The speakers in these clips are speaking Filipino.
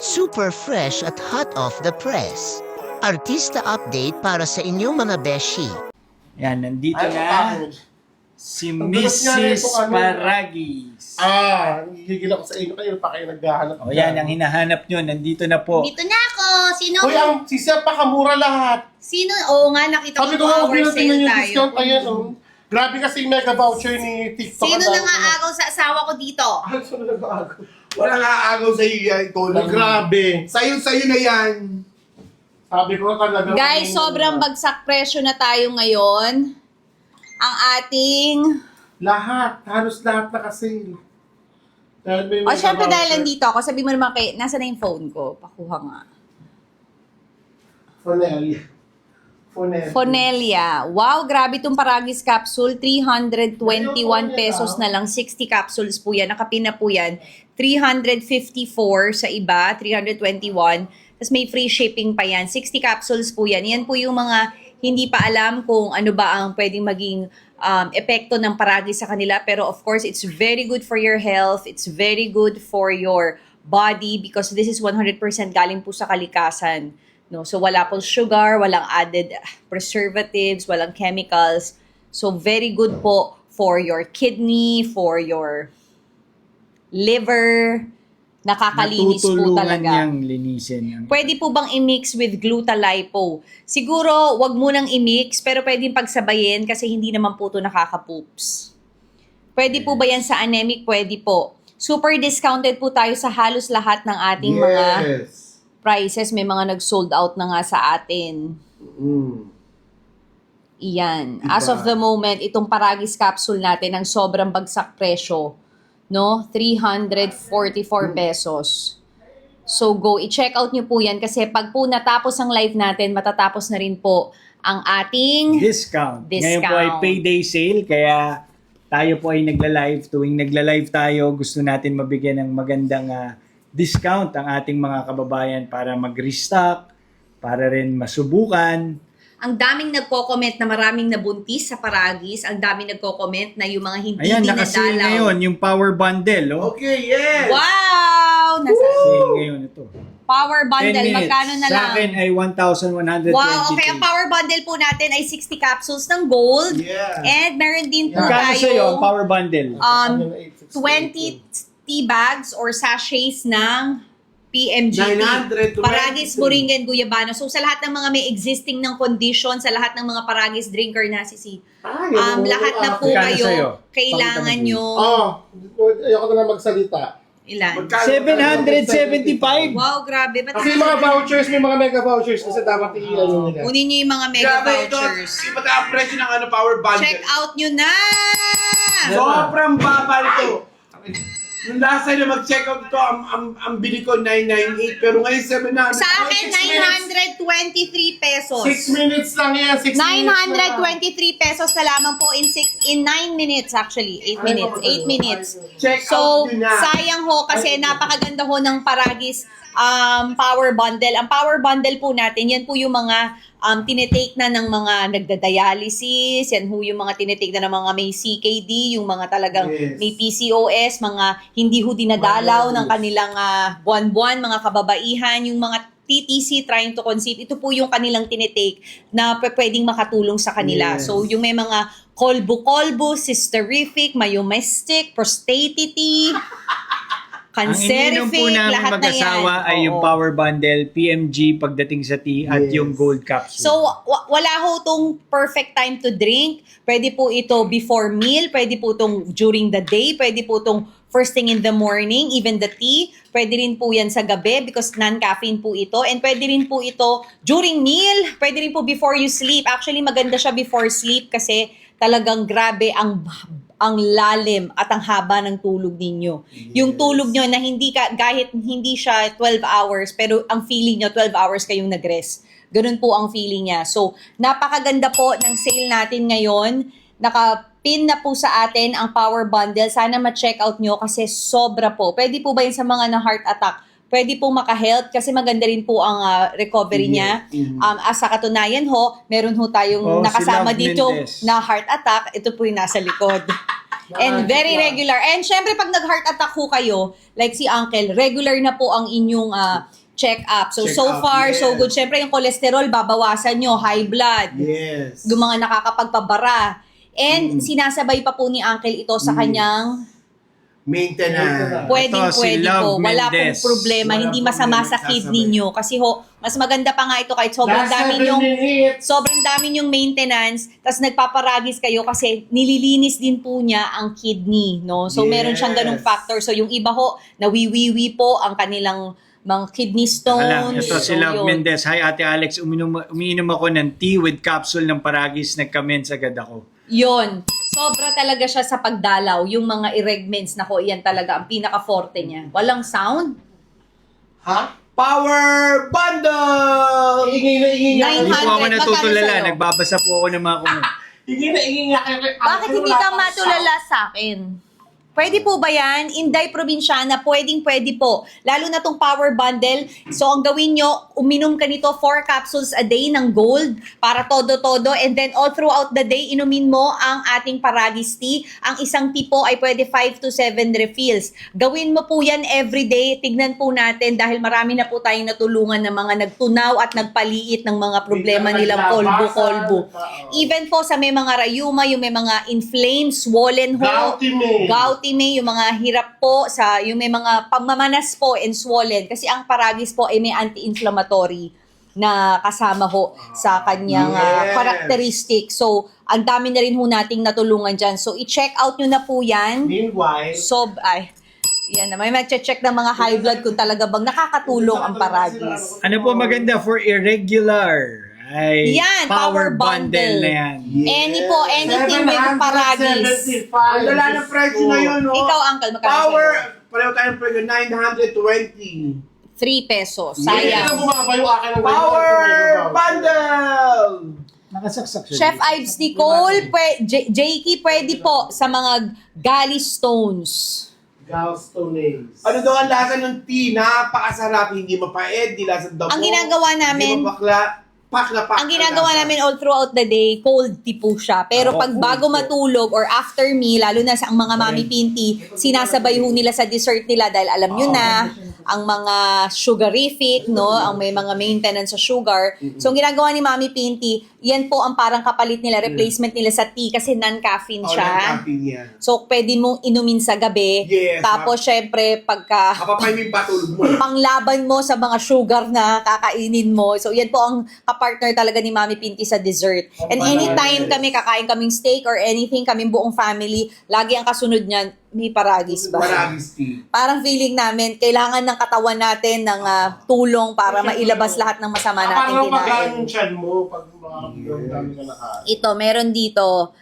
super fresh at hot off the press. Artista update para sa inyong mga beshi. Yan, nandito Ay, na bakit? si Ang bilis nga na Mrs. itong ano. Paragis. Higil ako sa inyo. Kayo pa kayo naghahanap. O yan, ang hinahanap nyo, nandito na po. Dito na ako. Sino? Uy, ang si Sir pakamura lahat. Sino? Oo nga, nakita Sabi ko ko, hour huwag tingnan sale yung tayo. discount. Ayan, oh. Grabe kasi yung mega voucher ni TikTok. Sino na nga agaw sa asawa ko dito? Ano sa nag-aago? Wala nga agaw sa iyo yan, Tony. Grabe. Sa'yo na yan. Sabi ko talaga. Guys, sobrang bagsak presyo na tayo ngayon. Ang ating... Lahat. Halos lahat na-sale. O, syempre dahil nandito ako, sabi mo naman kay... Nasa na yung phone ko? Pakuha nga. Fonelia. Wow, grabe itong Paragis capsule. 321 pesos na lang. 60 capsules po yan. Nakapin na po yan. 354 sa iba. 321. Tapos may free shipping pa yan. 60 capsules po yan. Yan po yung mga hindi pa alam kung ano ba ang pwedeng maging epekto ng Paragis sa kanila. Pero of course, it's very good for your health. It's very good for your body because this is 100% galing po sa kalikasan. No, so wala pong sugar, walang added preservatives, walang chemicals. So very good po for your kidney, for your liver. Nakakalinis po Natutulungan talaga. niyang linisin. Pwede po bang i-mix with glutalipo? Siguro, wag munang i-mix, pero pwedeng pagsabayin kasi hindi naman po ito nakaka-poops. Pwede po ba yan sa anemic? Pwede po. Super discounted po tayo sa halos lahat ng ating mga prices. May mga nag-sold out na nga sa atin. Iyan. As of the moment, itong Paragis capsule natin ang sobrang bagsak presyo. No? 344 pesos. So go, i-check out nyo po yan kasi pag po natapos ang live natin, matatapos na rin po ang ating Discount. Ngayon po ay Discount. payday sale, kaya tayo po ay nagla-live. Tuwing nagla-live tayo, gusto natin mabigyan ng magandang discount ang ating mga kababayan para mag-restock, para rin masubukan. ang daming nagko-comment na maraming nabuntis sa Paragis. Ang daming nagko-comment na yung mga hindi Ayan, nakasale dinadalaw. ngayon yung power bundle. Oh. Okay, yes! Wow! Nasa Sale ngayon ito. power 10 bundle. minutes. Magkano na Sa lang? akin ay 1,120. Wow, okay. Ang power bundle po natin ay 60 capsules ng gold. Yeah. And meron din po Magkano sa'yo ang tayo power bundle? 20 tea bags or sachets ng PMGT. 923. Paragis, Moringan, Guyabano. So sa lahat ng mga may existing ng condition, sa lahat ng mga Paragis drinker na lahat na po Magkano sa'yo? kayo kailangan Pakita mo, nyo. Ayoko na magsalita. Ilan? 775? Wow, grabe. Ba't Kasi yung mga vouchers, may mga mega vouchers kasi dapat iilan nyo nila. kunin nyo yung mga mega Grabe ito. vouchers. Iba tayo ang presyo ng power bundle. Check out nyo na! Sobrang baba nito. Nung last time na mag-check out ito, ang bili ko 998 pero ngayon 700. Sa akin, 923 pesos. 6 minutes lang yan. 6 minutes lang. 923 pesos na lamang po in 9 minutes actually. 8 minutes. 8 minutes. Check So, out nyo na. sayang ho kasi napakaganda ho ng Paragis power bundle. Ang power bundle po natin, yan po yung mga tinitake na ng mga nagda-dialysis, yan ho yung mga tinitake na ng mga may CKD, yung mga talagang Yes. may PCOS, mga hindi ho dinadalaw ng kanilang buwan-buwan, mga kababaihan, yung mga TTC, trying to conceive, ito po yung kanilang tinitake na pwedeng makatulong sa kanila. Yes. So, yung may mga kolbu-kolbu, cysterific, myomestic, prostatity, Ang iniinom po cancerific, namin lahat na yan. mag-asawa ay yung Oo. power bundle, PMG pagdating sa tea at Yes. yung gold capsule. So, wala ho tong perfect time to drink. Pwede po ito before meal, pwede po itong during the day, pwede po itong first thing in the morning, even the tea. Pwede rin po yan sa gabi because non-caffeine po ito. And pwede rin po ito during meal, pwede rin po before you sleep. Actually, maganda siya before sleep kasi talagang grabe ang lalim at ang haba ng tulog ninyo. Yung tulog nyo na kahit hindi siya 12 hours, pero ang feeling nyo 12 hours kayong nag-rest. Ganun po ang feeling niya. So, napakaganda po ng sale natin ngayon. Naka-pin na po sa atin ang power bundle. Sana ma-check out nyo kasi sobra po. Pwede po ba yun sa mga na heart attack? Pwede po maka-health kasi maganda rin po ang recovery niya. As sa katunayan ho, meron ho tayong Oh, si nakasama Love dito Mendez. na heart attack. Ito po yung nasa likod. And very regular. And syempre, pag nag-heart attack ho kayo, like si Uncle, regular na po ang inyong check-up. So Check-up, far, yes. so good. Syempre, yung cholesterol, babawasan nyo, high blood, Yes. yung mga nakakapagpabara. And sinasabay pa po ni Uncle ito sa kanyang Maintenance. pwedeng Ito, si pwede Love po. Wala pong Mendez. problema. Wala Hindi pong masama sa problema, kidney sasabay. nyo. Kasi ho, mas maganda pa nga ito kahit sobrang Last dami 7 yung minutes. sobrang dami yung maintenance, tas nagpaparagis kayo kasi nililinis din po niya ang kidney, no? So, meron siyang ganung Yes. factor. So, yung iba ho, nawiwiwi po ang kanilang mga kidney Alam, stones. ito si So, Love yun. Mendez. Hi Ate Alex, umiinom ako ng tea with capsule ng paragis. Nag-comments agad ako. Yun. Sobra talaga siya sa pagdalaw. Yung mga irregments, nako, iyan talaga ang pinaka-forte niya. Walang sound. Ha? Power Bundle! Ingay na ingay nga. 900. Hindi po ako magkano natutulala. sa'yo? Nagbabasa po ako ng mga comment. Ingay na ingay nga. Bakit hindi ka matulala sa akin? Pwede po ba yan? Inday Provinciana, pwedeng-pwede po. Lalo na tong power bundle. So, ang gawin nyo, uminom ka nito 4 capsules a day ng gold para todo-todo. And then, all throughout the day, inumin mo ang ating Paragis tea. Ang isang tea po ay pwede 5 to 7 refills. Gawin mo po yan everyday. Tignan po natin dahil marami na po tayong natulungan ng mga nagtunaw at nagpaliit ng mga problema nilang kolbo-kolbo. Even po sa may mga rayuma, yung may mga inflamed, swollen ho, Gouty may yung mga hirap po sa yung may mga pagmamanas po and swollen kasi ang paragis po ay may anti-inflammatory na kasama ho sa kanyang Yes. characteristic. So, ang dami na rin ho nating natulungan dyan. So, i-check out nyo na po yan. Meanwhile, Yan na, may mag-check ng mga high blood kung talaga bang nakakatulong ang paragis. Ano po maganda for irregular? Ay, Yan, power bundle. na yan. Any po, anything with paragis. 775. Ang lala ng presyo na yun, no? Ikaw, Uncle, magkano Power, sa'yo? pareho tayong presyo, 920. 3 pesos. Hindi na Sayang. bumaba yung akin ng Power Bundle! Nakasaksak siya. Chef Ives Nicole, Jakey, pwede po sa mga gallstones. Gallstones. Ano daw ang lasa ng tea? Napakasarap, hindi mapait, di lasa damo. Ang ginagawa namin- Hindi mapakla, pak na pak. Ang ginagawa namin all throughout the day, cold tea po siya. Pero pag bago matulog or after meal, lalo na sa ang mga mami pinti, sinasabay ho nila sa dessert nila dahil alam nyo na, ang mga sugarific, no? Ang may mga maintenance sa sugar. So, ang ginagawa ni Mami Pinti, yan po ang parang kapalit nila, replacement nila sa tea kasi non-caffeine siya. So, pwede mong inumin sa gabi. Yes, Tapos, syempre, pagka Kapapay mo yung patulog mo. panglaban mo sa mga sugar na kakainin mo. So, yan po ang kapartner talaga ni Mami Pinti sa dessert. And anytime kami kakain kaming steak or anything, kaming buong family, lagi ang kasunod niyan, may paragis ba? Paragis tea. Parang feeling namin, kailangan ng katawan natin ng tulong para mailabas lahat ng masama natin Parang magkaan kinain. yung chan mo pag dami ka nakain. Ito, meron dito.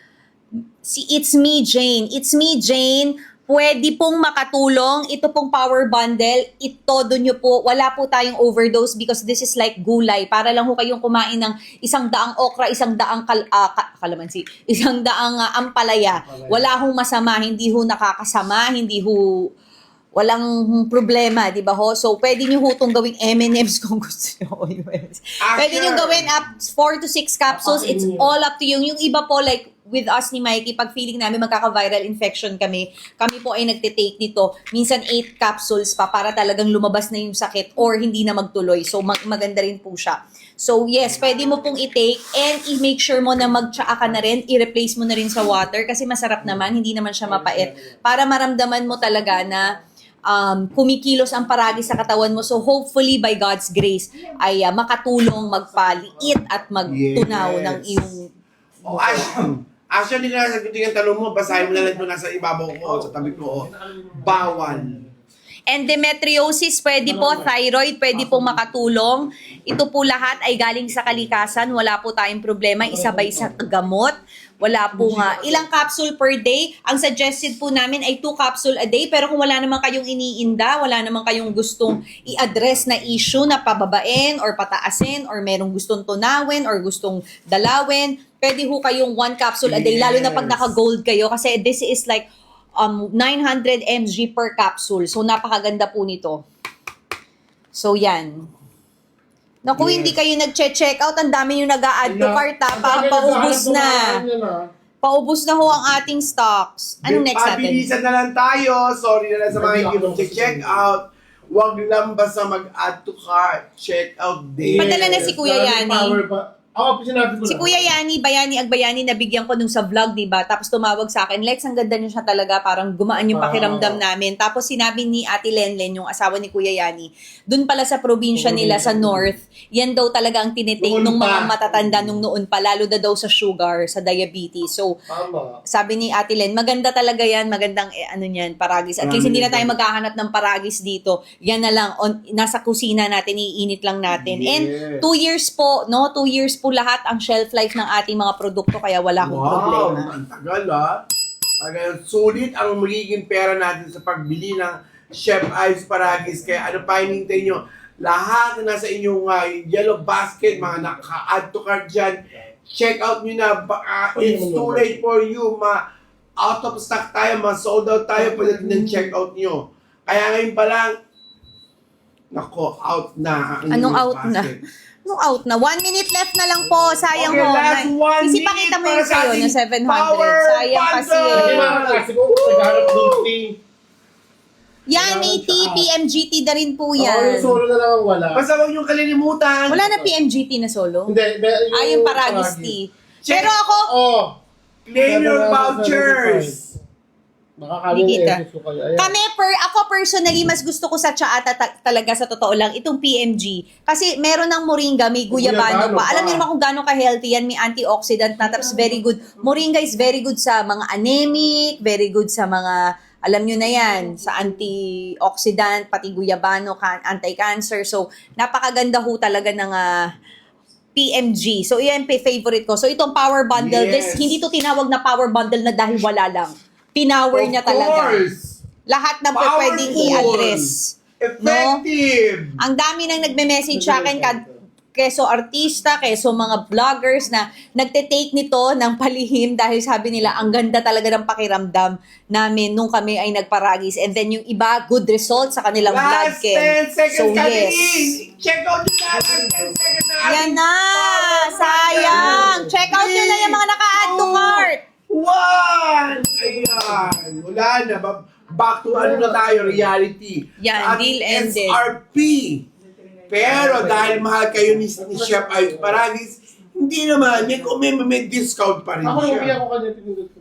Si It's Me Jane. It's Me Jane. Pwede pong makatulong. Ito pong power bundle. Itodo nyo po. Wala po tayong overdose because this is like gulay. Para lang ho kayong kumain ng 100 okra, 100 kalamansi, 100 ampalaya. Wala hong masama. Hindi ho nakakasama. Hindi ho walang problema, di ba ho? So, pwede nyo ho itong gawing M&M's kung gusto nyo. Pwede nyo gawin up 4 to 6 capsules. It's all up to you. Yung iba po, like with us ni Mikey, pag feeling namin magkaka-viral infection kami po ay nagtitake nito. Minsan 8 capsules pa para talagang lumabas na yung sakit or hindi na magtuloy. So, maganda rin po siya. So, yes, pwede mo pong i-take and i-make sure mo na mag-tsaa ka na rin, i-replace mo na rin sa water kasi masarap naman, hindi naman siya mapait. Para maramdaman mo talaga na kumikilos ang paragis sa katawan mo. So hopefully by God's grace ay makatulong magpaliit at magtunaw ng iyong Actually, nasagutin ang tanong mo, basahin mo na lang ito nasa ibabaw ko, sa tabi ko. Bawal. endometriosis, pwede po, thyroid, pwede po makatulong. Ito po lahat ay galing sa kalikasan. Wala po tayong problema. Isabay sa gamot. Wala po nga. Ilang capsule per day? Ang suggested po namin ay 2 capsule a day. Pero kung wala naman kayong iniinda, wala naman kayong gustong i-address na issue na pababain or pataasin or merong gustong tunawin or gustong dalawin, pwede ho kayong 1 capsule a day. Lalo na pag naka-gold kayo kasi this is like 900 mg per capsule. So, napakaganda po nito. So, yan. Naku, hindi kayo nag-check out. Ang dami yung nag-a-add to cart, paubos na. Paubos na ho ang ating stocks. Anong next natin? Pabilisan na lang tayo. Sorry na lang sa mga hindi mag-check out. Huwag lang basta mag-add to cart. Check out din. Padala na si Kuya Yani. Power pa. Ako, sinabi ko Si na. Kuya Yani, Bayani Agbayani, nabigyan ko nung sa vlog, di ba? Tapos tumawag sa akin, Lex, ang ganda niya siya talaga, parang gumaan yung pakiramdam namin. Tapos sinabi ni Ate Lenlen, yung asawa ni Kuya Yani, dun pala sa probinsya nila sa North, yan daw talaga ang tinitake Noon nung mga pa. matatanda nung noon pa, lalo na daw sa sugar, sa diabetes. So, Tama. sabi ni Ate Len, maganda talaga yan, magandang ano niyan, paragis. At least hindi na tayo maghahanap ng paragis dito. Yan na lang, nasa kusina natin, iinit lang natin. And Yes. 2 years po, no? 2 years po lahat ang shelf life ng ating mga produkto, kaya wala akong problema. Ang tagal Talagang sulit ang magiging pera natin sa pagbili ng Chef Ives Paragis. Kaya ano pa hinintay nyo? Lahat na nasa inyong yellow basket, mga naka-add to cart dyan, check out nyo na. It's too late for you. Out of stock tayo, sold out tayo, pwede ng check out nyo. Kaya ngayon pa lang, nako, out na. ang Anong inyong out na? basket. No, out na. 1 minute left na lang po. Sayang Okay, ho. last 1 Kasi minute pakita mo para yung sa sa'yo ating na 700. power Sayang kasi. bundle! Hindi mga klasiko, nagharap ng tea. Yan, may T, PMGT na rin po Ako yung yan. solo na lang ang wala. Basta huwag niyong kalilimutan. Wala na PMGT na solo? Hindi, Yung Paragis tea. Check- Pero ako, Oh. Claim your vouchers. Makakaling Hindi kita. edit ko kayo. Ayan. ako personally, mas gusto ko sa tsaa talaga sa totoo lang, itong PMG. Kasi meron ng moringa, may guyabano Guyabano pa. pa. Alam niyo naman kung gaano ka-healthy yan, may antioxidant na, tapos very good. Moringa is very good sa mga anemic, very good sa mga, alam niyo na yan, sa antioxidant, pati guyabano, anti-cancer. So, napakaganda ho talaga ng PMG. So, yan favorite ko. So, itong power bundle, Yes. hindi to tinawag na power bundle na dahil wala lang. Pinower niya talaga. course. Lahat ng Powerful. pwedeng i-address. Effective. Ang dami nang nagme-message sa akin, keso artista, keso mga vloggers na nagte-take nito ng palihim dahil sabi nila, ang ganda talaga ng pakiramdam namin nung kami ay nagparagis. And then yung iba, good results sa kanilang vlog. Last 10 seconds So, coming yes. in. Check out yung last 10 seconds na Yan ating na! Sayang! Check out nyo na yung mga naka-add to cart! 1! Ayan. Wala na. Back to ano na tayo, reality. Yan, Sa ating deal ended. SRP. Pero dahil mahal kayo ni Chef Ives Paragis, hindi naman. May discount pa rin Ako yung siya. ko kanya, pinindot ko.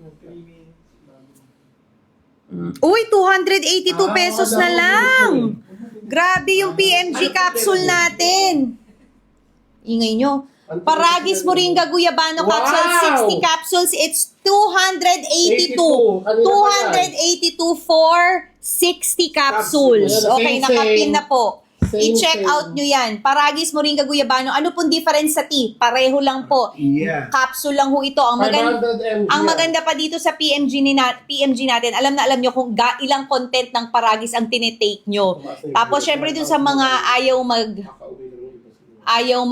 Uy, 282 pesos na wala lang. ko Grabe yung PMG capsule natin. Ingay nyo. Paragis Moringa Guyabano Wow! capsule, 60 capsules. It's 282. 82. 282 for 60 capsules. Capsules. Okay, Same, nakapin same. na po. Same, I-check same. out nyo yan. Paragis Moringa Guyabano. Ano pong difference sa tea? Pareho lang po. Yeah. Capsule lang ho ito. Ang maganda, 500 mg. ang maganda pa dito sa PMG natin, alam na alam nyo kung ilang content ng paragis ang tinitake nyo. Tapos syempre dun sa mga ayaw Moringa. ayaw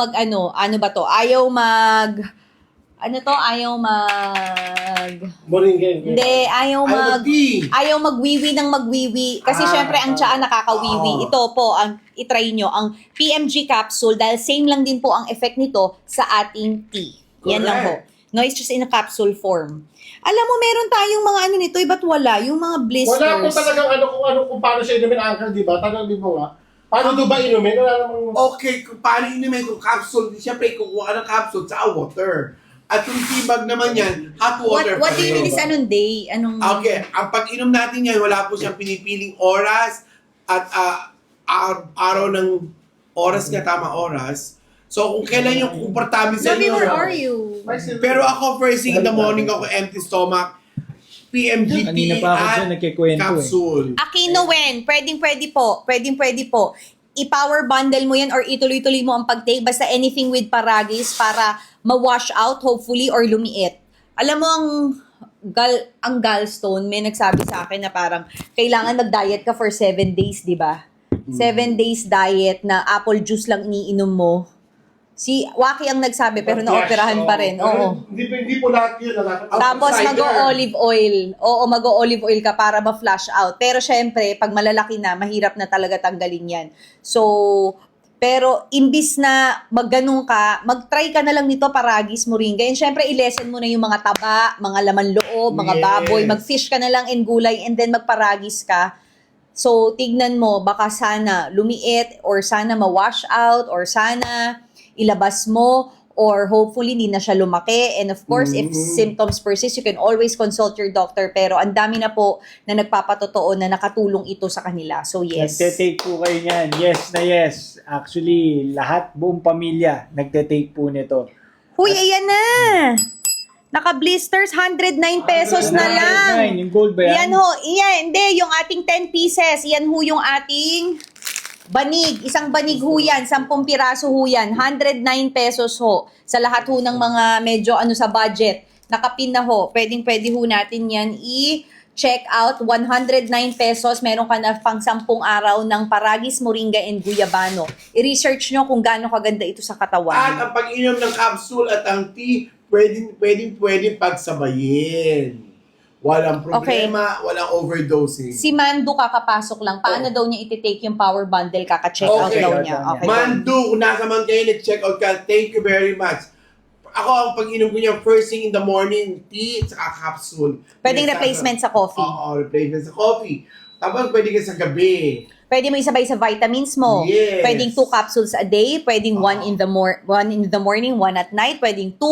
magwiwi ng magwiwi. Kasi syempre ang tsaa nakakawiwi. Ito po, itry nyo, ang PMG capsule, dahil same lang din po ang effect nito sa ating tea. Yan lang po. No, it's just in a capsule form. Alam mo, meron tayong mga ano nito, ba't wala? Yung mga blisters. Wala po talagang kung paano siya inumin, Uncle, di ba? Tanong mo nga. Paano do ba inumin? Wala namang... Okay, kung paano inumin kung capsule, siyempre kukuha ka ng capsule sa water. At yung tibag naman yan, hot water. What do you pa rin. mean is anong day? Anong... Okay, ang pag-inom natin yan, wala po siyang pinipiling oras at araw ng oras nga, tama oras. So kung kailan yung komportable sa Bobby, inyo. where are you? Pero ako, first thing in the morning, ako empty stomach, PMGT Kanina pa ako dyan at nagkikwento capsule. Aquinowen, pwedeng-pwede po. I-power bundle mo yan or ituloy-tuloy mo ang pag-take. Basta anything with paragis para ma-wash out, hopefully, or lumiit. Alam mo, ang gallstone, may nagsabi sa akin na parang kailangan mag-diet ka for 7 days, di ba? 7 days diet na apple juice lang iniinom mo. Si Waki ang nagsabi pero naoperahan pa rin. Oo. Hindi po lahat yun. Tapos Cider. mag-olive oil. Oo, mag-olive oil ka para ma-flush out. Pero syempre, pag malalaki na, mahirap na talaga tanggalin yan. So, Pero imbis na magganong ka, mag-try ka na lang nito Paragis Moringa. And syempre, i-lessen mo na yung mga taba, mga laman loob, mga Yes. baboy. Mag-fish ka na lang in gulay and then magparagis ka. So, tignan mo, baka sana lumiit or sana ma-wash out or sana ilabas mo or hopefully hindi na siya lumaki. And of course, if symptoms persist, you can always consult your doctor. Pero ang dami na po na nagpapatotoo na nakatulong ito sa kanila. So, yes. Nagte-take po kayo niyan. Yes na yes. Actually, lahat, buong pamilya, nagte-take po nito. Huy, ayan na! Naka-blisters, 109 pesos na lang. Yung gold ba yan? Yan ho, yan, hindi, yung ating 10 pieces, yan ho yung ating banig. Isang banig ho yan, 10 piraso ho yan, 109 pesos ho. Sa lahat ho ng mga medyo sa budget, nakapin na ho, pwede ho natin yan i-check out, 109 pesos, meron ka na pang 10 araw ng Paragis Moringa and Guyabano. I-research nyo kung gaano kaganda ito sa katawan. At ang pag-inom ng capsule at ang tea, pwedeng pagsabayin. Walang problema, walang overdosing. Si Mando kakapasok lang. Paano daw niya iti-take yung power bundle? Kaka-check out Okay. daw niya. Okay. Mandu, kung nasa man kayo, check out ka. Thank you very much. Ako, ang pag-inom ko niya, first thing in the morning, tea at saka capsule. Pwedeng replacement sa coffee. Oo, replacement sa coffee. Tapos pwede ka sa gabi. Pwede mo isabay sa vitamins mo. Yes. Pwedeng 2 capsules a day. Pwedeng 1 in the morning, 1 at night. Pwedeng 2.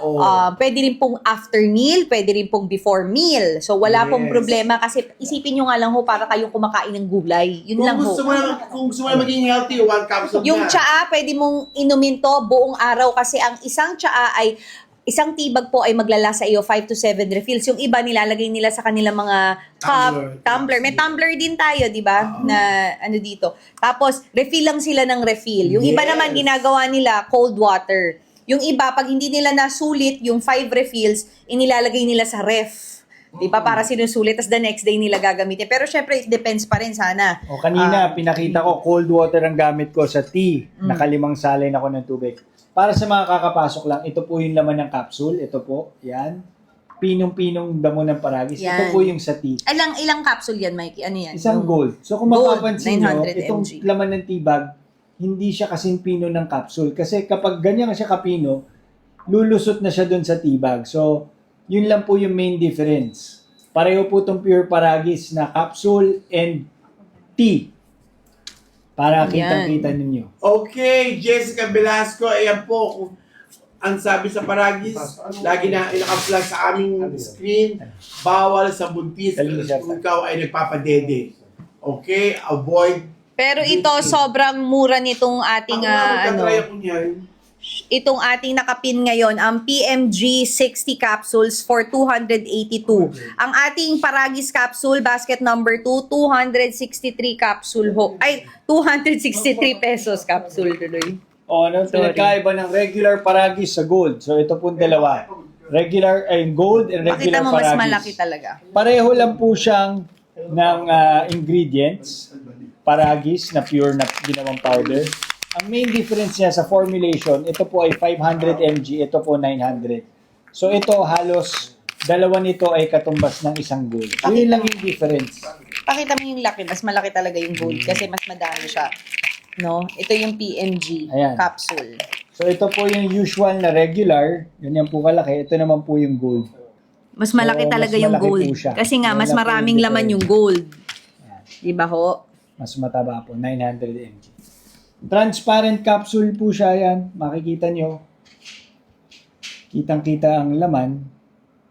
Oo. Pwede rin pong after meal. Pwede rin pong before meal. So, wala pong Yes. problema. Kasi isipin nyo nga lang ho, para kayong kumakain ng gulay. Yun lang ho. Kung gusto mo na maging healthy, 1 capsule Yung na. tsaa, pwede mong inumin to buong araw kasi ang isang tsaa ay isang tibag po ay maglalasa iyo 5 to 7 refills. Yung iba nilalagay nila sa kanilang mga cup, tumbler. May tumbler din tayo, di ba? Na dito. Tapos, refill lang sila ng refill. Yung iba Yes. naman ginagawa nila cold water. Yung iba, pag hindi nila nasulit yung 5 refills, inilalagay nila sa ref. Di ba? Para sinusulit, tas the next day nila gagamitin. Pero syempre, it depends pa rin sana. O kanina, pinakita ko, cold water ang gamit ko sa tea. Nakalimang salin ako ng tubig. Para sa mga kakapasok lang, ito po yung laman ng capsule. Ito po, yan. Pinong-pinong damo ng Paragis. Yan. Ito po yung sa tea. Ilang capsule yan, Mikey? Ano yan? Isang Yung- gold. So kung Gold, mapapansin nyo, 900 itong mg. laman ng tea bag, hindi siya kasing pino ng capsule. Kasi kapag ganyan siya kapino, lulusot na siya dun sa tea bag. So, yun lang po yung main difference. Pareho po itong Pure Paragis na capsule and tea. Para kitang-kita ninyo. Okay, Jessica Velasco, ayan po. Ang sabi sa Paragis, lagi na inaka-flag sa aming screen, bawal sa buntis kung ikaw ay nagpapadede. Okay, avoid. Pero ito, sobrang mura nitong ating, Magka-try ako niyan. itong ating nakapin ngayon, ang PMG 60 capsules for 282. Ang ating Paragis capsule, basket number 2, 263 capsule ho. Ay, 263 pesos capsule tuloy. O, ano pinagkaiba ng regular Paragis sa gold? So, ito po dalawa. Regular, gold and regular Makita mo, mas Paragis. malaki talaga. Pareho lang po siyang ng ingredients. Paragis na pure na ginawang powder. Ang main difference niya sa formulation, ito po ay 500 mg, ito po 900. So ito halos dalawa nito ay katumbas ng isang gold. Yun lang yung difference. Pakita mo yung laki, mas malaki talaga yung gold kasi mas madami siya. No? Ito yung PMG Ayan. capsule. So ito po yung usual na regular, yun yan po kalaki. Ito naman po yung gold. Mas malaki So, talaga mas yung malaki gold. po siya. Kasi nga, Yan mas lang po maraming yung laman difference. yung gold. Diba ho? Mas mataba po, 900 mg. Transparent capsule po siya yan. Makikita nyo. Kitang-kita ang laman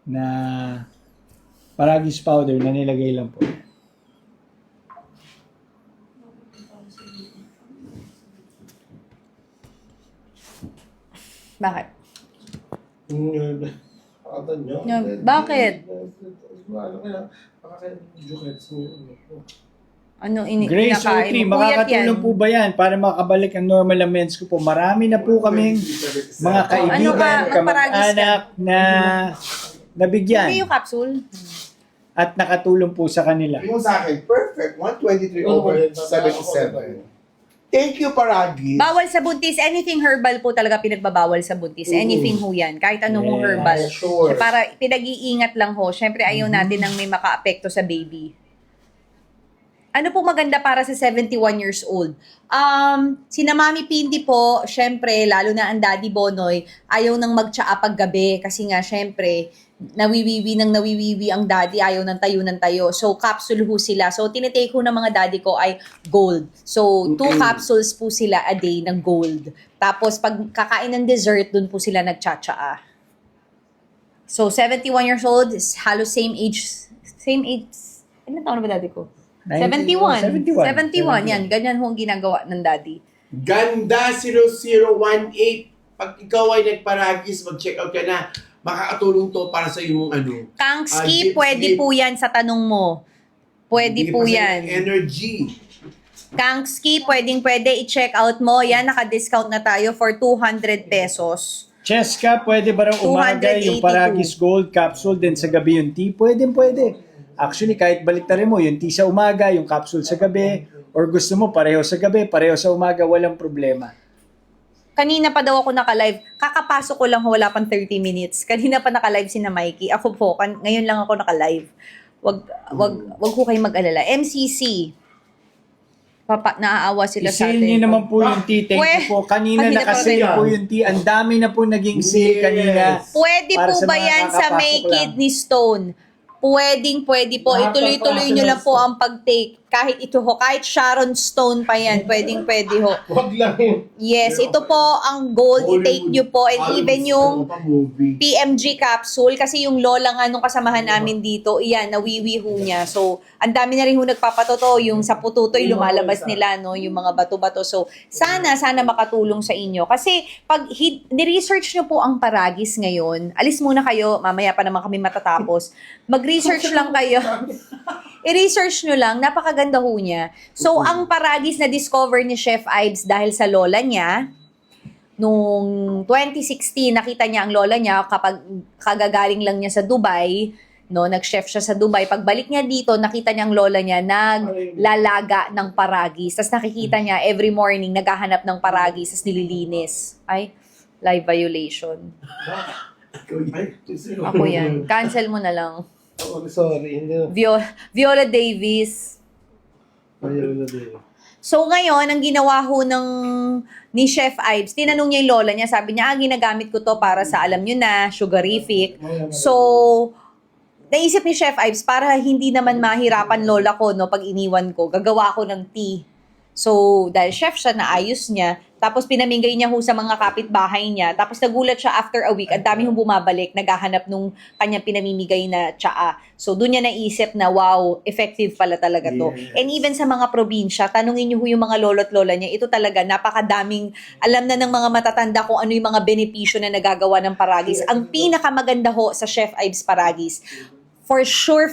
na Paragis powder na nilagay lang po. Bakit? Pakatan nyo. Bakit? Ano kaya? Pakakain Ano Grace kinakain O3, mo? Puyat yan. makakatulong po ba yan para makabalik ang normal na mens ko po? Marami na po kaming mga kaibigan, Ano ka? kamag-anak na nabigyan Hindi yung capsule. at nakatulong po sa kanila. Yung sa akin, perfect. 123 over 77. Thank you, Paragis. Bawal sa buntis. Anything herbal po talaga pinagbabawal sa buntis. Anything ho yan. Kahit anong Yes, herbal. sure. Para pinag-iingat lang ho. Siyempre ayaw natin nang may maka-apekto sa baby. Ano po maganda para sa 71 years old? Sina Mami Pindy po, syempre, lalo na ang Daddy Bonoy, ayaw nang magtsaa paggabi kasi nga, syempre, nawiwiwi ang daddy, ayaw ng tayo. So, capsule ho sila. So, tinitake ho ng mga daddy ko ay gold. So, 2 capsules po sila a day ng gold. Tapos, pag kakain ng dessert, dun po sila nagtsatsaa. So, 71 years old, is halos same age, ilan taon na ba daddy ko? 71. 71. Yan, ganyan ho ang ginagawa ng daddy. Ganda 0018. Pag ikaw ay nagparagis, mag-check out ka na. Makakatulong to para sa iyong ano. Kangski, Gypsy. pwede po yan sa tanong mo. Pwede Hindi po pa sa yan. Energy. Kangski, pwede i-check out mo. Yan, naka-discount na tayo for 200 pesos. Cheska, pwede ba raw umaga yung 282. Paragis Gold capsule, then sa gabi yung tea? Pwede. Actually, kahit baliktarin mo, yung tea sa umaga, yung capsule sa gabi, or gusto mo pareho sa gabi, pareho sa umaga, walang problema. Kanina pa daw ako naka-live. Kakapasok ko lang, wala pang 30 minutes. Kanina pa naka-live si na Mikey. Ako po, ngayon lang ako naka-live. Wag ko kayong mag-alala. MCC. Naaawa sila sa I-sale atin. nyo naman po yung tea. Thank you po. Kanina Kanina nakasale pa rin. po yung tea. Ang dami na po naging sale kanina. Pwede Para po sa ba mga yan sa kakapasok may lang. kidney stone? Pwede po. Ituloy-tuloy nyo lang po ang pag-take. Kahit ito ho, kahit Sharon Stone pa yan, pwede ho. Huwag lang yun. Yes, ito po ang gold. I-take nyo po. And even yung PMG capsule, kasi yung lola nga nung kasamahan namin dito, iyan, nawiwi ho niya. So, ang dami na rin ho nagpapatoto, yung sa pututoy, lumalabas nila, no, yung mga bato-bato. So, sana makatulong sa inyo. Kasi, pag ni-research nyo po ang Paragis ngayon, alis muna kayo, mamaya pa naman kami matatapos, mag-research lang kayo. I-research nyo lang, napakaganda ho niya. So, ang Paragis na discover ni Chef Ives dahil sa lola niya, nung 2016, nakita niya ang lola niya kapag kagagaling lang niya sa Dubai, no, nag-chef siya sa Dubai. Pagbalik niya dito, nakita niya ang lola niya naglalaga ng Paragis. Tapos nakikita niya every morning naghahanap ng Paragis, tapos nililinis. Ay, live violation. Ako yan. Cancel mo na lang. Oh, sorry. Hindi. Viola Davis. So ngayon, ang ginawa ho ni Chef Ives, tinanong niya yung lola niya, sabi niya, ginagamit ko to para sa, alam niyo na, sugarific. So, naisip ni Chef Ives, para hindi naman mahirapan lola ko, no, pag iniwan ko, gagawa ko ng tea. So, dahil chef siya, naayos niya. Tapos pinamigay niya ho sa mga kapitbahay niya. Tapos nagulat siya after a week. Ang dami hong bumabalik, naghahanap nung kanyang pinamimigay na tsaa. So, doon niya naisip na, wow, effective pala talaga to. Yes. And even sa mga probinsya, tanungin niyo ho yung mga lolo't lola niya. Ito talaga, napakadaming, alam na ng mga matatanda kung ano yung mga benepisyo na nagagawa ng Paragis. Ang pinakamaganda ho sa Chef Ives Paragis, for sure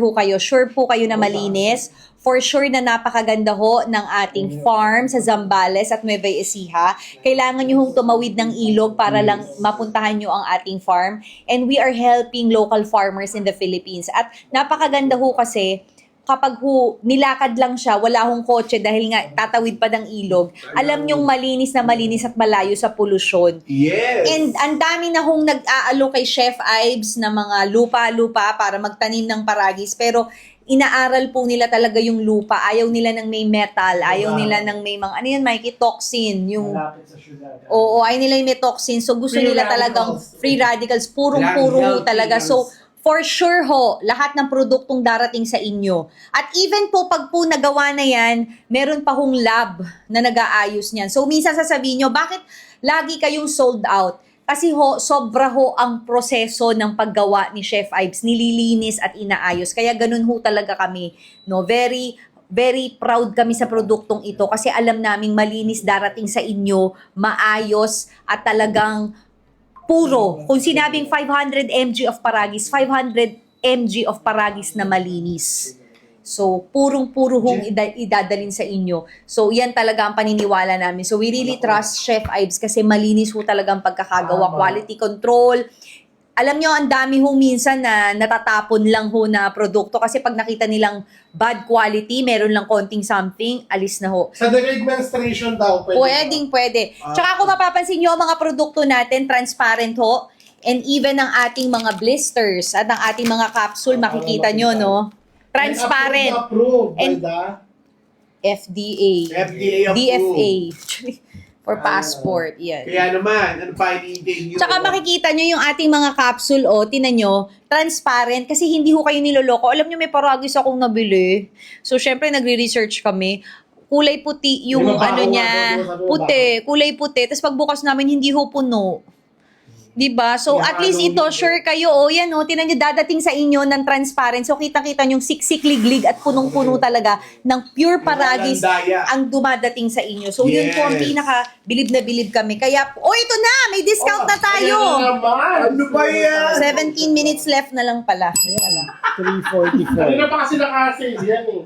ho kayo. Sure po kayo na malinis. For sure na napakaganda ho ng ating farm sa Zambales at Nueva Ecija. Kailangan nyo hong tumawid ng ilog para lang mapuntahan nyo ang ating farm. And we are helping local farmers in the Philippines. At napakaganda ho kasi kapag nilakad lang siya, wala hong kotse dahil nga tatawid pa ng ilog, alam nyong malinis at malayo sa polusyon. Yes. And ang dami na hong nag-aalo kay Chef Ives na mga lupa-lupa para magtanim ng Paragis. Pero inaaral po nila talaga yung lupa. Ayaw nila ng may metal. Ayaw nila ng may mga, ano yan, Mikey? Toxin. Yung, Malapit sa syudad. oo, ayaw nila yung may toxin. So gusto Free nila radicals. talagang free radicals. Purong-puro ho talaga. So, for sure ho, lahat ng produktong darating sa inyo. At even po, pag po nagawa na yan, meron pa hong lab na nag-aayos niyan. So, minsan sasabihin nyo, bakit lagi kayong sold out? Kasi ho, sobra ho ang proseso ng paggawa ni Chef Ives, nililinis at inaayos. Kaya ganun ho talaga kami. No? Very, very proud kami sa produktong ito kasi alam naming malinis darating sa inyo, maayos at talagang puro. Kung sinabing 500 mg of Paragis, 500 mg of Paragis na malinis. So, purong-puro hong idadalin sa inyo. So, yan talaga ang paniniwala namin. So, we really trust Chef Ives kasi malinis ho talaga ang pagkakagawa, quality control. Alam nyo, ang dami ho minsan na natatapon lang ho na produkto kasi pag nakita nilang bad quality, meron lang konting something, alis na ho. Sa delayed menstruation daw, Pwede. Tsaka kung mapapansin nyo, ang mga produkto natin, transparent ho. And even ang ating mga blisters at ang ating mga capsule, makikita nyo, no? transparent. Approved by And- the FDA. FDA approved. DFA. For passport, yan. Kaya naman, ano pa hinihintay nyo? Tsaka makikita nyo yung ating mga capsule, tinan nyo, transparent, kasi hindi ho kayo niloloko. Alam nyo, may paragis akong nabili. So, syempre, nagre-research kami. Kulay puti yung May mabaho ano nga niya. doon, sabi mo, Puti, kulay puti. Tapos pagbukas namin, hindi ho puno. Diba? So, Kaya at least ano ito, yun? sure kayo, yan tinan nyo, dadating sa inyo ng transparent. So, kita-kita nyo yung siksik-liglig at punong-puno talaga ng pure paragis Walang daya. ang dumadating sa inyo. So, yun po ang Yes. pinaka-bilib na bilib kami. Kaya, ito na! May discount na tayo! Ayan na naman. Ano ba yan? 17 minutes left na lang pala. 344. Kanina pa kasi naka-save yan eh.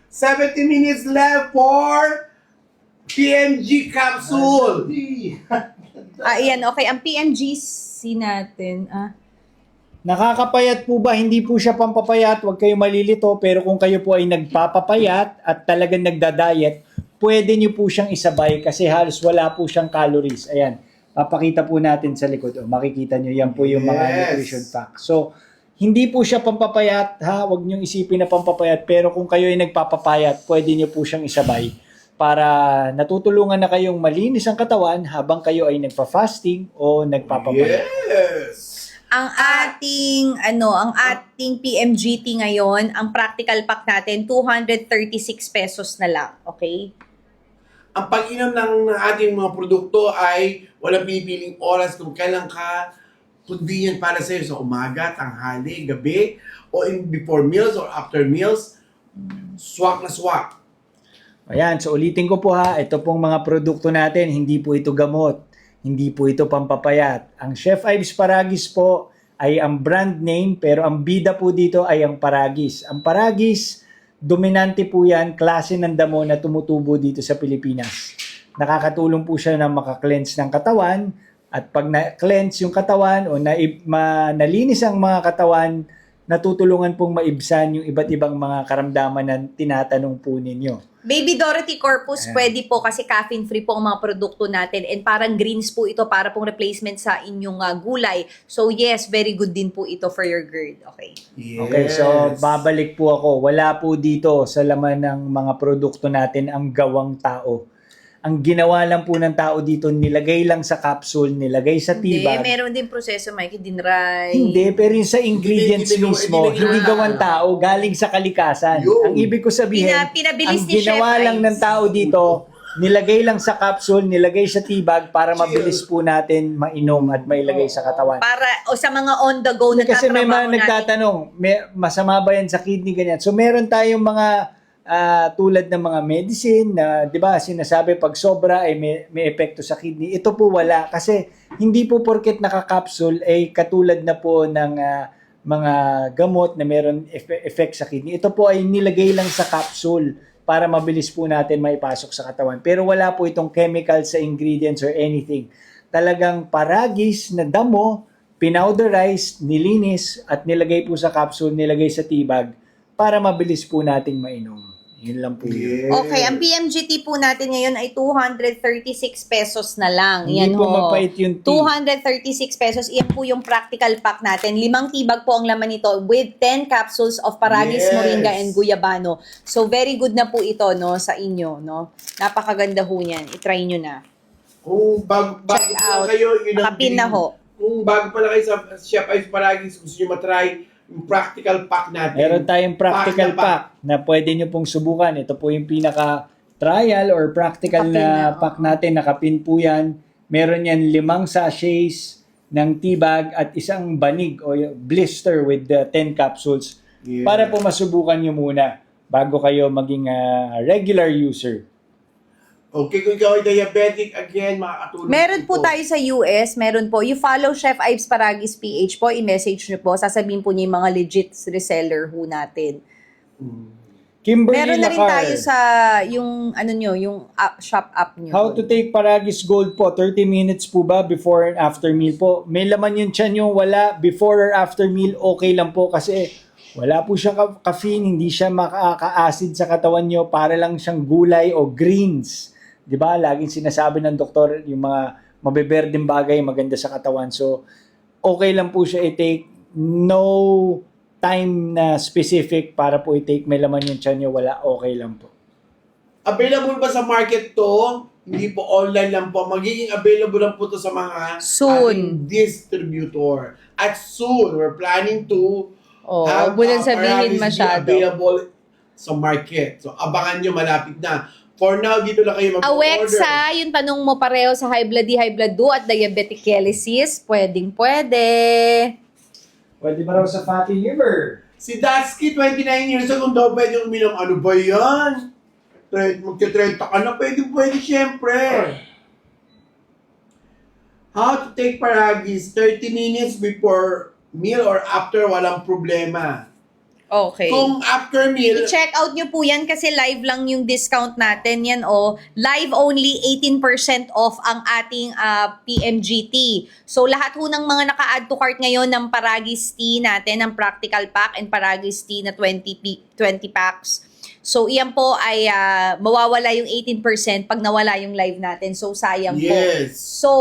70 minutes left for PMG capsule. Ayan, okay. Ang PMGC natin, Nakakapayat po ba? Hindi po siya pampapayat. Huwag kayo malilito. Pero kung kayo po ay nagpapapayat at talagang nagda-diet, pwede nyo po siyang isabay kasi halos wala po siyang calories. Ayan. Papakita po natin sa likod. Makikita nyo. Yan po yung mga Yes. nutrition facts. So, hindi po siya pampapayat. Huwag nyo isipin na pampapayat. Pero kung kayo ay nagpapapayat, pwede nyo po siyang isabay para natutulungan na kayong malinis ang katawan habang kayo ay nagpa-fasting o nagpapapayat. Yes. ang ating PMGT ngayon, ang practical pack natin, 236 pesos na lang. Okay? Ang pag-inom ng ating mga produkto ay walang pinipiling oras kung kailan ka convenient para sa'yo sa umaga, tanghali, gabi, o before meals or after meals. Swak na swak. Ayan, so ulitin ko po ito pong mga produkto natin, hindi po ito gamot, hindi po ito pampapayat. Ang Chef Ives Paragis po ay ang brand name, pero ang bida po dito ay ang Paragis. Ang Paragis, dominante po yan, klase ng damo na tumutubo dito sa Pilipinas. Nakakatulong po siya na maka-cleanse ng katawan, at pag na-cleanse yung katawan o nalinis ang mga katawan, natutulungan pong maibsan yung iba't ibang mga karamdaman na tinatanong po ninyo. Baby Dorothy Corpus, Ayan. pwede po kasi caffeine-free po ang mga produkto natin and parang greens po ito para pong replacement sa inyong gulay. So yes, very good din po ito for your GERD. Okay. Yes. Okay, so babalik po ako. Wala po dito sa laman ng mga produkto natin ang gawang tao. Ang ginawa lang po ng tao dito, nilagay lang sa capsule, nilagay sa Hindi, tibag. meron din proseso, Mike, dinray. Hindi, pero yung sa ingredients Hindi, mismo, hindi hindi ginawa. gawan tao, galing sa kalikasan. Yun. Ang ibig ko sabihin, Pinabilis ang ni ginawa Chef lang Ives. ng tao dito, nilagay lang sa capsule, nilagay sa tibag para mabilis po natin mainom at mailagay sa katawan. Para, sa mga on-the-go na Kasi may mga tatrabaho natin. nagtatanong, masama ba yan sa kidney, ganyan. So meron tayong mga tulad ng mga medicine na, di ba, sinasabi pag sobra ay may epekto sa kidney. Ito po wala kasi hindi po porket naka-capsule ay katulad na po ng mga gamot na meron effect sa kidney. Ito po ay nilagay lang sa capsule para mabilis po natin maipasok sa katawan. Pero wala po itong chemical sa ingredients or anything. Talagang paragis na damo, pinowderized, nilinis at nilagay po sa capsule, nilagay sa tibag para mabilis po nating mainom. Yun lang po yun. Yes. Okay, ang PMGT po natin ngayon ay 236 pesos na lang. Hindi Yan po ho. mapait yung tea. 236 pesos. Iyan po yung practical pack natin. 5 tibag po ang laman nito with 10 capsules of Paragis, Yes. Moringa, and Guyabano. So, very good na po ito sa inyo. Napakaganda ho niyan. I-try nyo na. Kung bago Check pa out. kayo, yun ang Nakapin na ho. Kung bago pa lang kayo sa Chef Ives Paragis, gusto nyo matry yung practical pack natin. Meron tayong practical Pack na pack na pwede nyo pong subukan. Ito po yung pinaka-trial or practical Nakapin na na, pack natin. Nakapin po yan. Meron yan 5 sachets ng tibag at isang banig o blister with 10 capsules Yeah. para po masubukan nyo muna bago kayo maging regular user. Okay, kung ikaw ay diabetic, again, makakatulong. Meron po ito. tayo sa US, meron po. You follow Chef Ives Paragis PH po, i-message nyo po. Sasabihin po niya yung mga legit reseller ho natin. Kimberly Meron na rin Lacar, tayo sa yung yung shop app nyo. How to take Paragis Gold po, 30 minutes po ba before and after meal po? May laman yung tiyan yung wala, before or after meal, okay lang po kasi wala po siyang caffeine, hindi siya makaka-acid sa katawan nyo, para lang siyang gulay o greens. 'Di ba? Laging sinasabi ng doktor yung mga mabeberdeng bagay maganda sa katawan. So, okay lang po siya i-take. No time na specific para po i-take may laman yung tiyan nyo, wala, okay lang po. Available ba sa market to? Hindi po, online lang po. Magiging available lang po to sa mga Soon. ating distributor. At soon, we're planning to Huwag mo nang sabihin Paragis masyado. available sa market. So, abangan nyo, malapit na. For now, dito lang kayo mag-order. Awexa, yung tanong mo pareho sa high blood D, high blood do at diabetic mellitus, pwede. Pwede ba raw sa fatty liver? Si Datsky, 29 years old, kung daw pwede uminom, ano ba yan? Magka-30 ka na, pwede syempre. How to take Paragis? 30 minutes before meal or after, walang problema. Okay. Kung after meal, I-check out nyo po yan kasi live lang yung discount natin. Yan live only 18% off ang ating PMGT. So lahat ho ng mga naka-add to cart ngayon ng Paragis Tea natin, ng Practical Pack and Paragis Tea na 20 packs. So iyan po ay mawawala yung 18% pag nawala yung live natin. So sayang po. yes. So,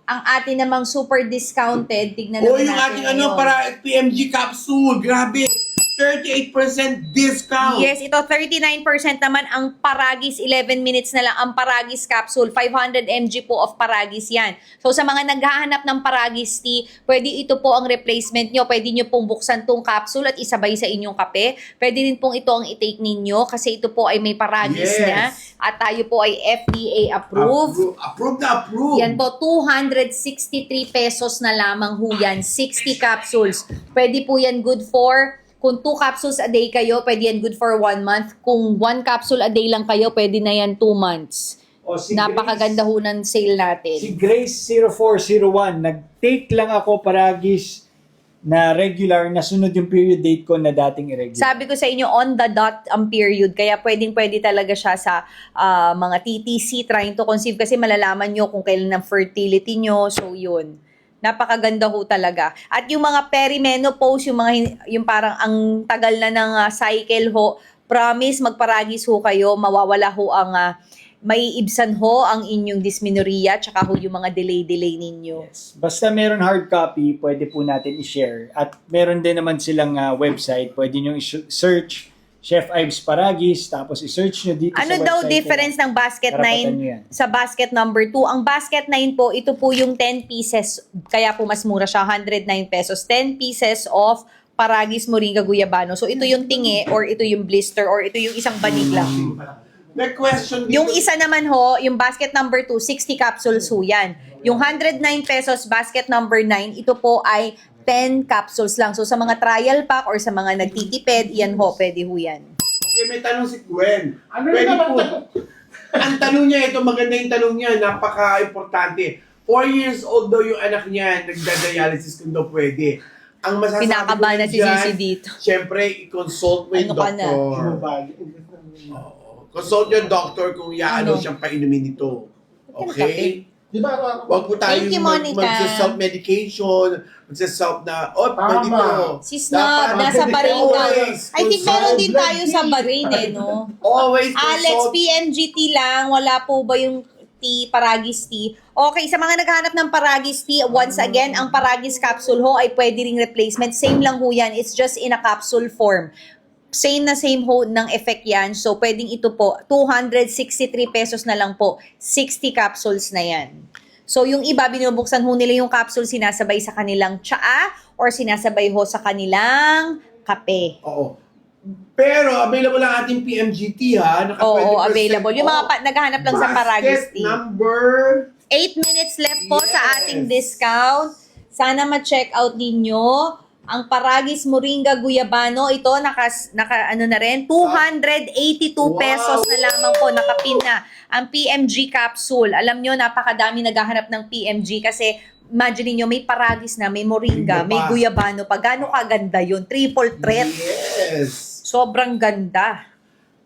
ang atin namang super discounted, tignan O naman yung natin ating ngayon. para PMG capsule, grabe. 38% discount. Yes, ito 39% naman ang Paragis, 11 minutes na lang ang Paragis capsule, 500 mg po of Paragis yan. So sa mga naghahanap ng Paragis tea, pwede ito po ang replacement nyo. Pwede nyo pong buksan tong capsule at isabay sa inyong kape. Pwede din pong ito ang i-take ninyo kasi ito po ay may Paragis Yes. na at tayo po ay FDA approved. Approved na approved. Yan po, 263 pesos na lamang ho yan. 60 capsules. Pwede po yan good for, kung 2 capsules a day kayo, pwede yan good for 1 month. Kung 1 capsule a day lang kayo, pwede na yan 2 months. O si Napakaganda ho ng sale natin. Si Grace0401, nag-take lang ako Paragis na regular, nasunod yung period date ko na dating irregular. Sabi ko sa inyo, on the dot ang period. Kaya pwede talaga siya sa mga TTC, trying to conceive. Kasi malalaman nyo kung kailan ang fertility nyo. So, yun. Napakaganda ho talaga. At yung mga perimenopause, yung parang ang tagal na ng cycle ho, promise, magparagis ho kayo, mawawala ho ang, may ibsan ho ang inyong dysmenorrhea, tsaka ho yung mga delay ninyo. Yes. Basta meron hard copy, pwede po natin i-share. At meron din naman silang website, pwede nyo i-search Chef Ives Paragis, tapos i-search nyo dito Ano sa daw website difference ko. ng basket Karapatan nyo 9 yan. sa basket number 2? Ang basket 9 po, ito po yung 10 pieces, kaya po mas mura siya, 109 pesos. 10 pieces of Paragis Moringa Guyabano. So ito yung tingi, or ito yung blister, or ito yung isang banig lang. May question dito. Yung isa naman ho, yung basket number 2, 60 capsules ho yan. Yung 109 pesos basket number 9, ito po ay 10 capsules lang. So sa mga trial pack or sa mga nagtitipid, yan ho, pwede ho yan. Okay, may tanong si Gwen. Ano Pwede naman po. Ang tanong niya, ito maganda yung tanong niya, napaka-importante. 4 years old daw yung anak niya, nagda-dialysis kung daw pwede. Ang masasabi Pinakaba ko na si dyan, Sisi dito. Siyempre, i-consult mo yung Ano ka na? doktor. Oo. Consult yung doctor kung yaano Ano? siyang painumin ito. Ba't Okay? Di ba? Huwag po tayo Thank you, Monica. magsa-self-medication, magsa-self na, pwede Tama. to. Si Snob, Dapat nasa Bahrain ka. always I think consult. meron din tayo sa Bahrain no? Always Alex, consult. PMGT lang. Wala po ba yung tea, Paragis tea? Okay, sa mga naghahanap ng Paragis tea, once again, ang Paragis capsule ho ay pwede ring replacement. Same lang ho yan. It's just in a capsule form. Same ho ng effect yan. So, pwedeng ito po, 263 pesos na lang po. 60 capsules na yan. So, yung iba, binubuksan ho nila yung capsule, sinasabay sa kanilang tsaa or sinasabay ho sa kanilang kape. Oo. Pero available ang ating PMGT ha. Naka Oo, 20% available. Yung mga naghahanap lang sa Paragis Basket tea. number 8 minutes left po sa Yes. ating discount. Sana ma-check out ninyo. Ang Paragis Moringa Guyabano, ito ano na rin, 282 Wow. pesos na lamang po, nakapin na. Ang PMG capsule, alam nyo, napakadami naghahanap ng PMG kasi imagine niyo may Paragis na, may Moringa, Iba may pa. Guyabano pa. Gano'ng kaganda yun? Triple threat. Yes. Sobrang ganda.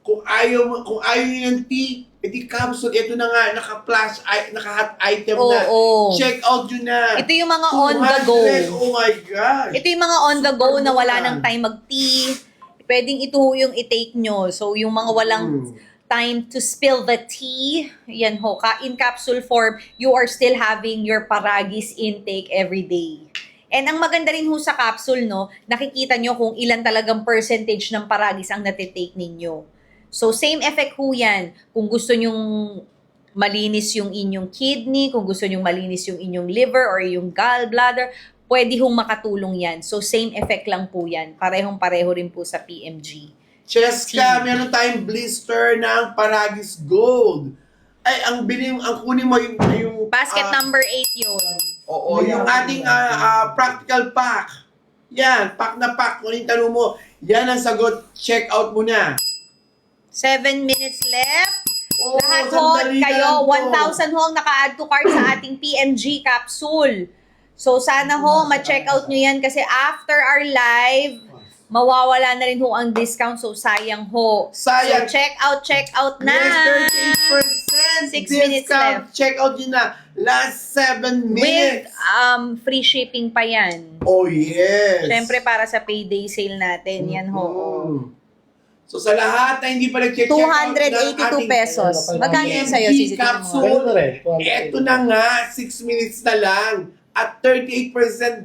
Kung ayaw nyo ng tea, edi capsule, ito na nga, naka-hot item na. Oo. Check out yun na. Ito yung mga on the go. 200. Oh my gosh. Ito yung mga on the go na wala Super nang time mag-tea. Pwedeng ito yung i-take nyo. So, yung mga walang time to spill the tea, yan ho, in capsule form, you are still having your Paragis intake every day. And ang maganda rin ho sa capsule, no, nakikita nyo kung ilan talagang percentage ng paragis ang natitake ninyo. So, same effect ho yan. Kung gusto nyong malinis yung inyong kidney, kung gusto nyong malinis yung inyong liver or yung gallbladder, pwede hong makatulong yan. So, same effect lang po yan. Parehong-pareho rin po sa PMG. Cheska, meron tayong blister ng Paragis Gold. Ay, ang kunin mo yung Basket number 8 yun. Oo, yung ating practical pack. Yan, pack na pack. Kung yung tanong mo, yan ang sagot. Check out mo na. 7 minutes left. Oo, Lahat ho, sandali na kayo, lang to. 1,000 ho ang naka-add to cart sa ating PMG capsule. So, sana ho, ma-check out nyo yan kasi after our live, mawawala na rin ho ang discount. So, sayang ho. Sayang. So, check out na. Yes, 38% 6 minutes discount. left. Check out yun na. Last 7 With minutes. free shipping pa yan. Oh, yes. Siyempre, para sa payday sale natin. Yan ho. Mm. So, sa lahat na hindi pa nag-check out ng 282 ating pesos. Magkano yun sa'yo, PMG CCTV mo? capsule, eto na nga, 6 minutes na lang. At 38%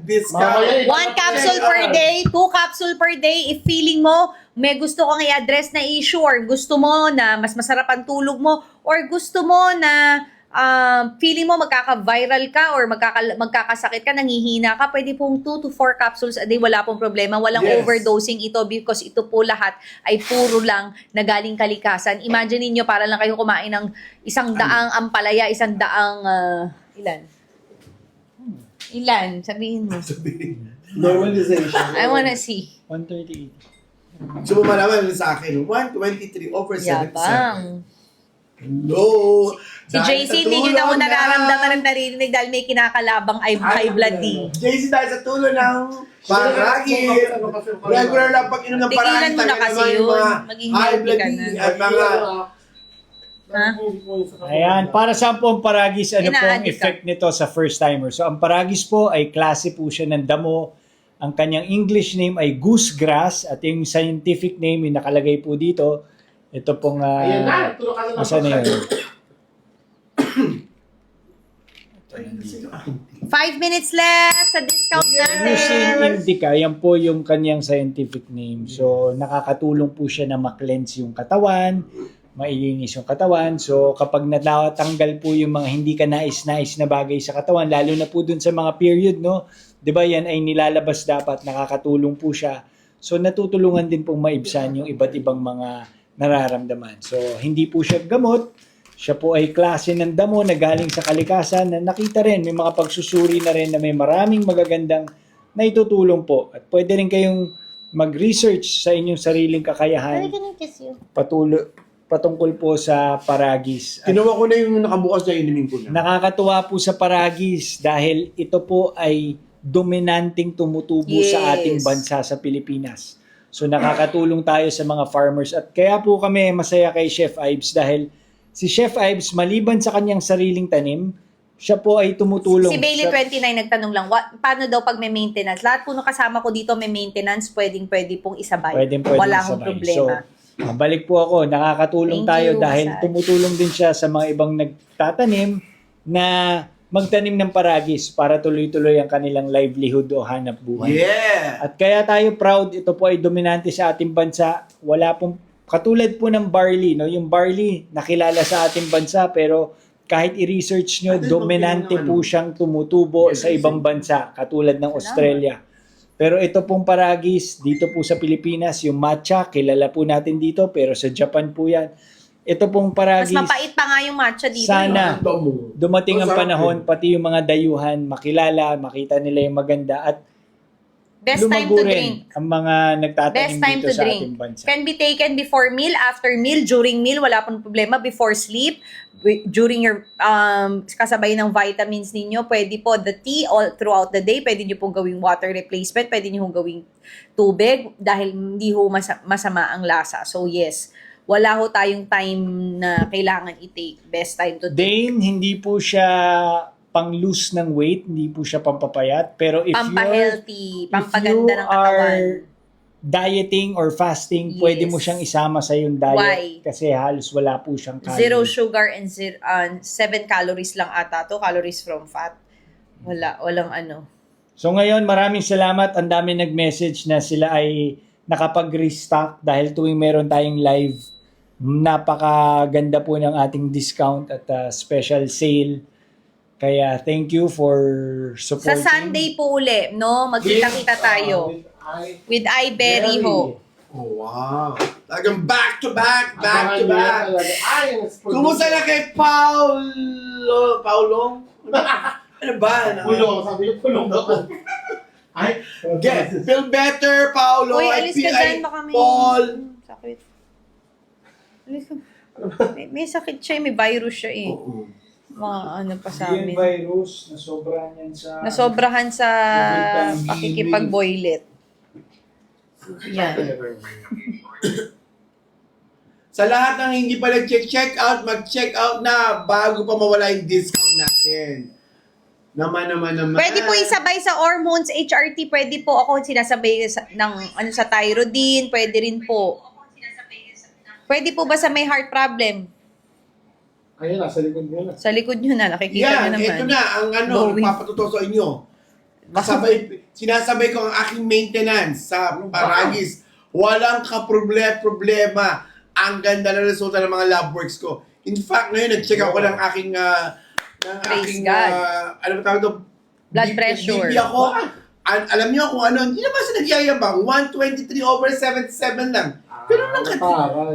discount. Mamaya, One capsule per day, 2 capsule per day. If feeling mo, may gusto kang i-address na issue or gusto mo na mas masarap ang tulog mo or gusto mo na feeling mo magkaka-viral ka or magkakasakit ka, nangihina ka, pwede pong 2 to 4 capsules a day. Wala pong problema. Walang Yes. overdosing ito because ito po lahat ay puro lang na galing kalikasan. Imagine niyo para lang kayo kumain ng 100 ampalaya, 100 Ilan? Sabihin mo. Normalization. I wanna see. 138. So, malaman sa akin, 123 over 77. Yabang. Hello! Si JC, hindi nyo na ako nararamdaman at naririnig dahil may kinakalabang high blood D. JC, dahil sa tulo ng paragi. Regular lang pag-inom ng Tigilan paragi. mo na kasi yun. Maging high healthy blood ka D na. at mga Ha? Ayan, para sa po ang paragis, ano po ang Ina-addict ka. effect nito sa first timer? So, ang paragis po ay klase po siya ng damo. Ang kanyang English name ay goosegrass at yung scientific name yung nakalagay po dito. Ito pong, Ayan na, turo ka na ng asan na yun? 5 minutes left sa discount Mucin natin. indica, yan po yung kanyang scientific name. So, nakakatulong po siya na ma-cleanse yung katawan, mailinis yung katawan. So, kapag natanggal po yung mga hindi ka nais-nais na bagay sa katawan, lalo na po dun sa mga period, no? 'Di ba yan ay nilalabas dapat, nakakatulong po siya. So, natutulungan din pong maibsan yung iba't ibang mga nararamdaman. So, hindi po siya gamot. Siya po ay klase ng damo na galing sa kalikasan na nakita rin, may mga pagsusuri na rin na may maraming magagandang na itutulong po. At pwede rin kayong mag-research sa inyong sariling kakayahan patungkol po sa paragis. At Kinuha ko na yung nakabukas na inumin ko na. nakakatuwa po sa paragis dahil ito po ay dominanting tumutubo sa ating Yes. bansa sa Pilipinas. So nakakatulong tayo sa mga farmers at kaya po kami masaya kay Chef Ives dahil si Chef Ives maliban sa kanyang sariling tanim, siya po ay tumutulong. Si Bailey sa- 29 nagtanong lang, paano daw pag may maintenance? Lahat po nung kasama ko dito may maintenance, pwede pong isabay. Pwede Wala isabay. akong problema. So, balik po ako, nakakatulong Thank tayo you, dahil Masay. tumutulong din siya sa mga ibang nagtatanim na magtanim ng paragis para tuloy-tuloy ang kanilang livelihood o hanap buhay. Yeah! At kaya tayo proud, ito po ay dominante sa ating bansa. Wala pong, katulad po ng barley, no? Yung barley nakilala sa ating bansa pero kahit i-research nyo, Ano, dominante ano? po siyang tumutubo sa ibang bansa, katulad ng Australia. Pero ito pong paragis, dito po sa Pilipinas, yung matcha, kilala po natin dito, pero sa Japan po yan. Ito pong Mas paragis, mapait pa nga yung matcha dito. Sana. Damo. dumating ang Masarap panahon, pati yung mga dayuhan, makilala, makita nila yung maganda, at Best time lumago to rin drink. ang mga nagtatanim Best time dito to sa drink. ating bansa. Can be taken before meal, after meal, during meal, wala pong problema. Before sleep, during your kasabay ng vitamins ninyo, pwede po the tea all throughout the day. Pwede nyo pong gawing water replacement, pwede nyo pong gawing tubig dahil hindi ho masama ang lasa. So yes, wala ho tayong time na kailangan i-take. Best time to take. Dane, hindi po siya pang-lose ng weight, hindi po siya pampapayat, pero if Pampa-healthy, if pampaganda you ng katawan. are dieting or fasting, Yes. pwede mo siyang isama sa yung diet Why? kasi halos wala po siyang calories. Zero sugar and 7 calories lang ata to, calories from fat. Walang ano. So ngayon, maraming salamat. Ang dami nag-message na sila ay nakapag-restock dahil tuwing meron tayong live, napakaganda po ng ating discount at special sale. Kaya thank you for Sa supporting. Sunday po uli, no? Magkita-kita tayo. With Iberry ho. Oh, wow. Talagang back to back. Kumusta na kay Paulo? Ano ba? Pulong, sabi niyo pulong ako. Ay, Feel better, Paulo. Uy, alis ka dyan. Baka may... Paul. Sakit. Alis ka. May sakit siya, may virus siya eh. Oo. Mga ano pa sa Yan amin. virus, nasobrahan yan sa... Nasobrahan sa pakikipag-boylet. Yan. Sa lahat ng hindi pa nag-check out, mag-check out na bago pa mawala yung discount natin. Naman. Pwede po isabay sa hormones, HRT, pwede po ako sinasabay ng ano sa thyroidine, pwede rin po. Pwede po ba sa may heart problem? Ayun, nasa likod niyo na. Sa likod nyo na, nakikita nyo Yan, naman. ito na ang Going. papatuto sa inyo. Sinasabay ko ang aking maintenance sa Paragis. Walang problema. Ang ganda na resulta ng mga lab works ko. In fact, ngayon nag-check ako ng aking Praise God. ano ba tawag ito? Blood pressure. BP ako. Alam niyo kung ano, hindi naman sa nagyayabang. 123/77 lang. Pero lang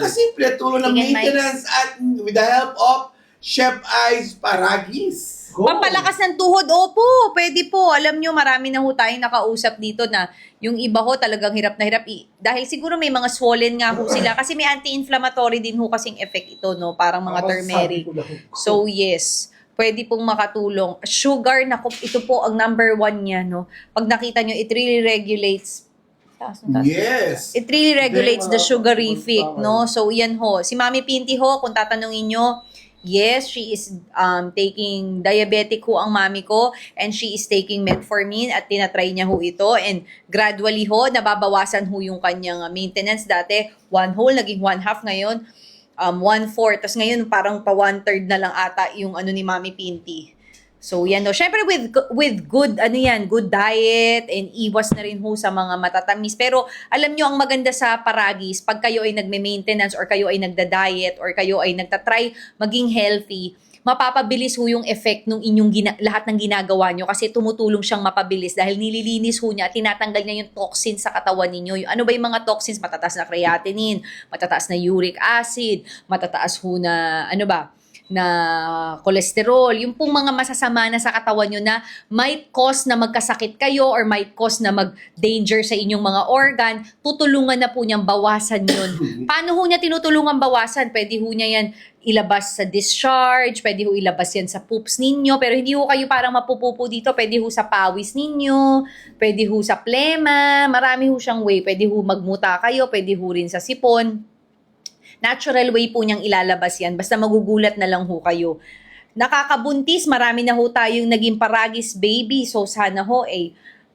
kasimple, tulong ng Tingin, maintenance at with the help of Chef Ice Paragis. Pampalakas ng tuhod, opo, pwede po. Alam nyo, marami na ho tayong nakausap dito na yung iba ho talagang hirap na hirap. Dahil siguro may mga swollen nga ho sila. Kasi may anti-inflammatory din ho kasing effect ito, no? Parang mga turmeric. So yes, pwede pong makatulong. Sugar, naku, ito po ang number 1 niya, no? Pag nakita nyo, it really regulates. Yes. It really regulates the sugarific, no? So, yan ho. Si Mami Pinty ho, kung tatanungin nyo, yes, she is taking diabetic ho ang mami ko and she is taking metformin at tinatry niya ho ito and gradually ho, nababawasan ho yung kanyang maintenance. Dati, 1 whole, naging 1/2 ngayon, 1/4. Tapos ngayon, parang pa 1/3 na lang ata yung ano ni Mami Pinty. So, yan o. Syempre, with good, good diet and iwas na rin ho sa mga matatamis. Pero, alam nyo, ang maganda sa Paragis, pag kayo ay nagme-maintenance or kayo ay nagda-diet or kayo ay nagtatry maging healthy, mapapabilis ho yung effect ng inyong lahat ng ginagawa nyo kasi tumutulong siyang mapabilis dahil nililinis ho niya at tinatanggal niya yung toxins sa katawan ninyo. Ano ba yung mga toxins? Matataas na creatinine, matataas na uric acid, matataas ho na, na cholesterol, yung pong mga masasama na sa katawan nyo na might cause na magkasakit kayo or might cause na mag-danger sa inyong mga organ, tutulungan na po niyang bawasan yun. Paano ho niya tinutulungan bawasan? Pwede ho niya yan ilabas sa discharge, pwede ho ilabas yan sa poops ninyo, pero hindi ho kayo parang mapupupo dito, pwede ho sa pawis ninyo, pwede ho sa plema, marami ho siyang way, pwede ho magmuta kayo, pwede ho rin sa sipon. Natural way po niyang ilalabas yan. Basta magugulat na lang ho kayo. Nakakabuntis, marami na ho tayong naging Paragis baby. So sana ho,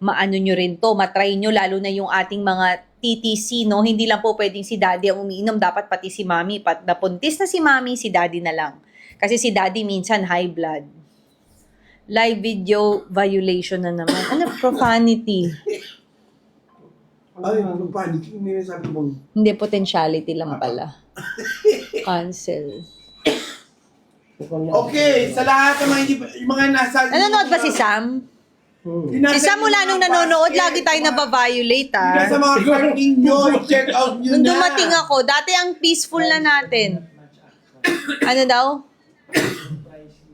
maano nyo rin to, matry nyo, lalo na yung ating mga TTC, no? Hindi lang po pwedeng si daddy ang umiinom, dapat pati si mami. Napuntis na si mami, si daddy na lang. Kasi si daddy minsan high blood. Live video violation na naman. Ano, profanity? Ay, ano pa? Hindi sabi mo. Hindi, potentiality lang pala. Cancel. Okay, sa lahat ng mga yung mga nasa... Nanonood ba si Sam? Si Sam mula nung nanonood, lagi tayo nababiolate, Yung nasa mga parking nyo, check out nyo Nung na. dumating ako, dati ang peaceful na natin. Ano daw?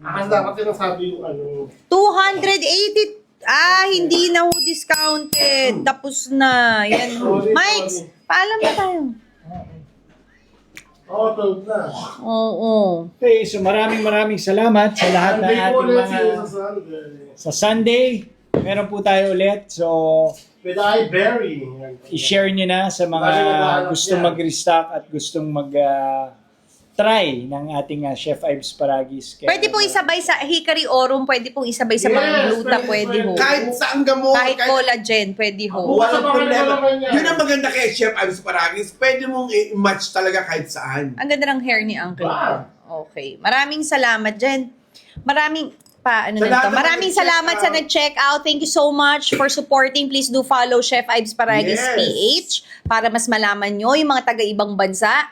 Ang dapat sinasabi yung 280. Hindi na ho discounted. Tapos na. Yan. Mike, paalam na tayo. told na. Oo. Okay, so maraming salamat sa lahat ng Sunday ating po ulit mga... sila sa Sunday. Sa Sunday, meron po tayo ulit. So, With Iberry. i-share nyo na sa mga gustong mag-restock at gustong mag-try ng ating Chef Ives Paragis. Pwede pong isabay sa Hickory Orum, pwede pong isabay sa mga Yes, gluta, pwede, pwede ho. Kahit saan gamot, Kahit collagen, pwede ho. walang Sa mga problema. naman yan. Yun ang maganda kay Chef Ives Paragis. Pwede mong i-match talaga kahit saan. Ang ganda ng hair ni Uncle. Wow. Okay. Maraming salamat, Jen. Paano Sa na lahat to? ng Maraming nag-check salamat sa out. nag-check out. Thank you so much for supporting. Please do follow Chef Ives Paragis Yes. PH para mas malaman nyo yung mga taga-ibang bansa.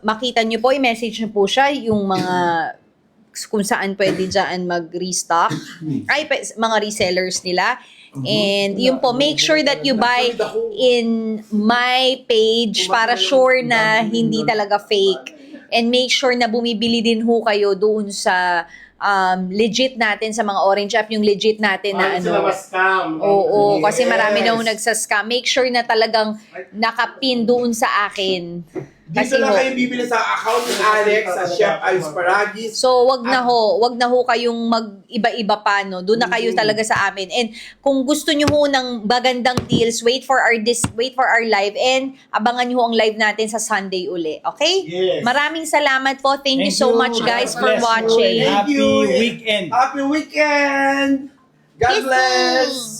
Makita nyo po, i-message nyo po siya yung mga kung saan pwede dyan mag-restock. Ay, mga resellers nila. And yun po, make sure that you buy in my page para sure na hindi talaga fake. And make sure na bumibili din ho kayo doon sa legit natin, sa mga orange app, yung legit natin na Paano sila ano. ma-scam? Oo, kasi Yes. marami na ho nagsascam. Make sure na talagang nakapin doon sa akin. Dito lang kayo bibili sa account ni Alex sa Chef Ives Paragis. So, wag na ho kayong mag-iba-iba pa, no? Doon na kayo talaga sa amin. And kung gusto nyo ho ng magandang deals, wait for our live and abangan nyo ho ang live natin sa Sunday uli. Okay? Yes. Maraming salamat po. Thank you so much, guys, God for bless you, watching. and Thank happy you. weekend. Happy weekend! God Kisses. bless!